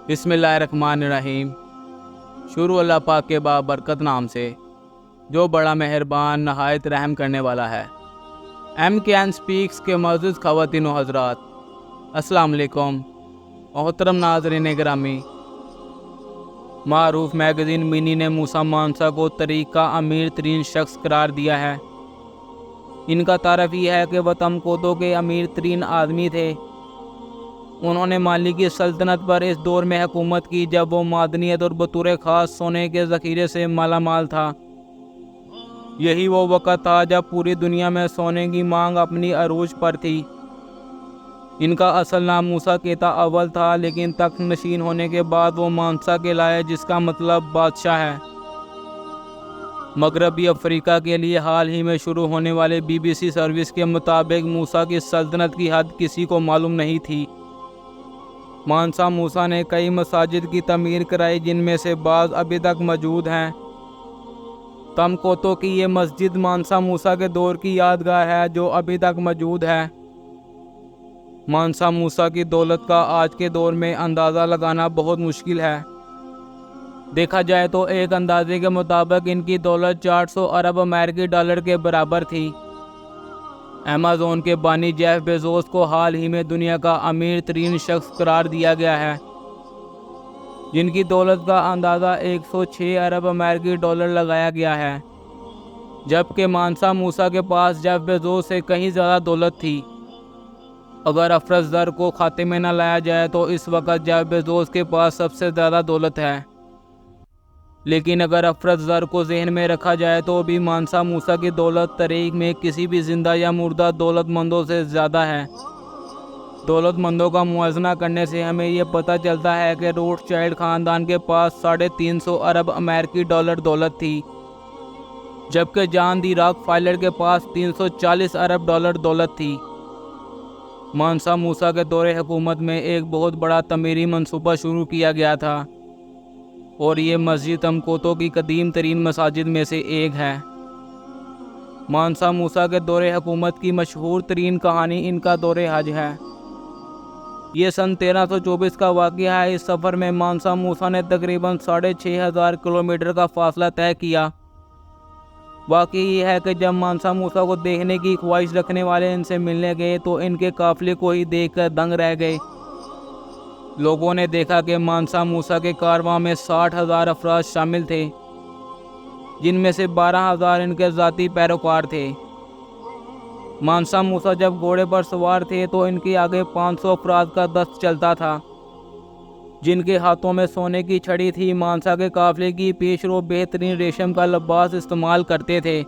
بسم اللہ الرحمن الرحیم۔ شروع اللہ پاک کے بابرکت نام سے جو بڑا مہربان نہایت رحم کرنے والا ہے۔ ایم کے این سپیکس کے معزز خواتین و حضرات، السلام علیکم۔ محترم ناظرین گرامی، معروف میگزین منی نے موسیٰ مانسا کو تاریخ کا امیر ترین شخص قرار دیا ہے۔ ان کا تعارف یہ ہے کہ وہ تمکوتو کے امیر ترین آدمی تھے۔ انہوں نے مالی کی سلطنت پر اس دور میں حکومت کی جب وہ معدنیت اور بطور خاص سونے کے ذخیرے سے مالا مال تھا۔ یہی وہ وقت تھا جب پوری دنیا میں سونے کی مانگ اپنی عروج پر تھی۔ ان کا اصل نام موسیٰ کیتا اول تھا، لیکن تخت نشین ہونے کے بعد وہ مانسا کہلائے، جس کا مطلب بادشاہ ہے۔ مغربی افریقہ کے لیے حال ہی میں شروع ہونے والے BBC سروس کے مطابق موسیٰ کی سلطنت کی حد کسی کو معلوم نہیں تھی۔ مانسا موسیٰ نے کئی مساجد کی تعمیر کرائی، جن میں سے بعض ابھی تک موجود ہیں۔ تمکوتو کی یہ مسجد مانسا موسیٰ کے دور کی یادگار ہے جو ابھی تک موجود ہے۔ مانسا موسیٰ کی دولت کا آج کے دور میں اندازہ لگانا بہت مشکل ہے۔ دیکھا جائے تو ایک اندازے کے مطابق ان کی دولت 400 ارب امریکی ڈالر کے برابر تھی۔ ایمیزون کے بانی جیف بیزوس کو حال ہی میں دنیا کا امیر ترین شخص قرار دیا گیا ہے، جن کی دولت کا اندازہ 106 ارب امریکی ڈالر لگایا گیا ہے، جبکہ مانسا موسیٰ کے پاس جیف بیزوس سے کہیں زیادہ دولت تھی۔ اگر افرز زر کو کھاتے میں نہ لایا جائے تو اس وقت جیف بیزوس کے پاس سب سے زیادہ دولت ہے، لیکن اگر افرز زر کو ذہن میں رکھا جائے تو بھی مانسا موسیٰ کی دولت تاریخ میں کسی بھی زندہ یا مردہ دولت مندوں سے زیادہ ہے۔ دولت مندوں کا موازنہ کرنے سے ہمیں یہ پتہ چلتا ہے کہ روتھ چائلڈ خاندان کے پاس 350 ارب امریکی ڈالر دولت تھی، جبکہ جان دی راک فائلر کے پاس 340 ارب ڈالر دولت تھی۔ مانسا موسیٰ کے دور حکومت میں ایک بہت بڑا تعمیری منصوبہ شروع کیا گیا تھا، اور یہ مسجد تمکوتو کی قدیم ترین مساجد میں سے ایک ہے۔ مانسا موسیٰ کے دور حکومت کی مشہور ترین کہانی ان کا دور حج ہے۔ یہ سن 1324 کا واقعہ ہے۔ اس سفر میں مانسا موسیٰ نے تقریباً 6500 کلومیٹر کا فاصلہ طے کیا۔ واقعہ یہ ہے کہ جب مانسا موسیٰ کو دیکھنے کی خواہش رکھنے والے ان سے ملنے گئے تو ان کے قافلے کو ہی دیکھ کر دنگ رہ گئے۔ لوگوں نے دیکھا کہ مانسا موسیٰ کے کارواں میں 60,000 افراد شامل تھے، جن میں سے 12,000 ان کے ذاتی پیروکار تھے۔ مانسا موسیٰ جب گھوڑے پر سوار تھے تو ان کے آگے 500 افراد کا دست چلتا تھا، جن کے ہاتھوں میں سونے کی چھڑی تھی۔ مانسا کے قافلے کی پیش رو بہترین ریشم کا لباس استعمال کرتے تھے۔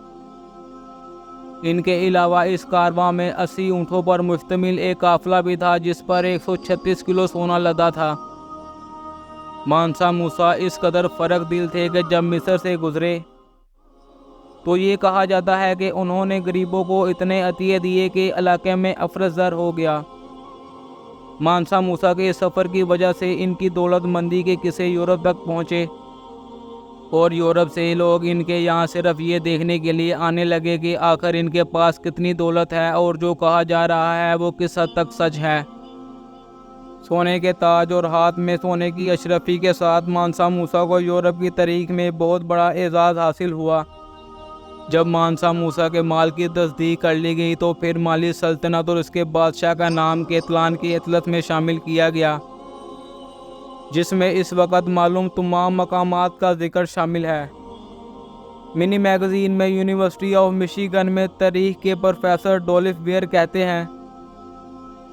ان کے علاوہ اس کارواں میں 80 اونٹوں پر مشتمل ایک قافلہ بھی تھا، جس پر 136 کلو سونا لدا تھا۔ مانسا موسیٰ اس قدر فرق دل تھے کہ جب مصر سے گزرے تو یہ کہا جاتا ہے کہ انہوں نے غریبوں کو اتنے عطیے دیے کہ علاقے میں افرز زر ہو گیا۔ مانسا موسیٰ کے سفر کی وجہ سے ان کی دولت مندی کے قصے یورپ تک پہنچے، اور یورپ سے لوگ ان کے یہاں صرف یہ دیکھنے کے لیے آنے لگے کہ آخر ان کے پاس کتنی دولت ہے اور جو کہا جا رہا ہے وہ کس حد تک سچ ہے۔ سونے کے تاج اور ہاتھ میں سونے کی اشرفی کے ساتھ مانسا موسیٰ کو یورپ کی تاریخ میں بہت بڑا اعزاز حاصل ہوا۔ جب مانسا موسیٰ کے مال کی تصدیق کر لی گئی تو پھر مالی سلطنت اور اس کے بادشاہ کا نام کیتلان کی اطلس میں شامل کیا گیا، جس میں اس وقت معلوم تمام مقامات کا ذکر شامل ہے۔ منی میگزین میں یونیورسٹی آف مشیگن میں تاریخ کے پروفیسر ڈولف ویئر کہتے ہیں،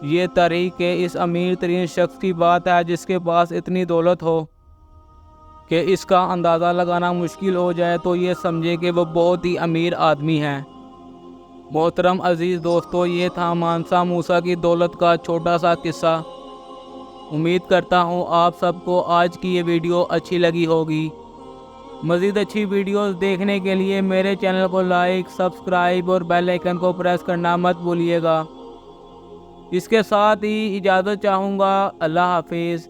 یہ تاریخ کے اس امیر ترین شخص کی بات ہے جس کے پاس اتنی دولت ہو کہ اس کا اندازہ لگانا مشکل ہو جائے تو یہ سمجھے کہ وہ بہت ہی امیر آدمی ہے۔ محترم عزیز دوستو، یہ تھا مانسا موسیٰ کی دولت کا چھوٹا سا قصہ۔ امید کرتا ہوں آپ سب کو آج کی یہ ویڈیو اچھی لگی ہوگی۔ مزید اچھی ویڈیوز دیکھنے کے لیے میرے چینل کو لائک، سبسکرائب اور بیل آئیکن کو پریس کرنا مت بھولیے گا۔ اس کے ساتھ ہی اجازت چاہوں گا۔ اللہ حافظ۔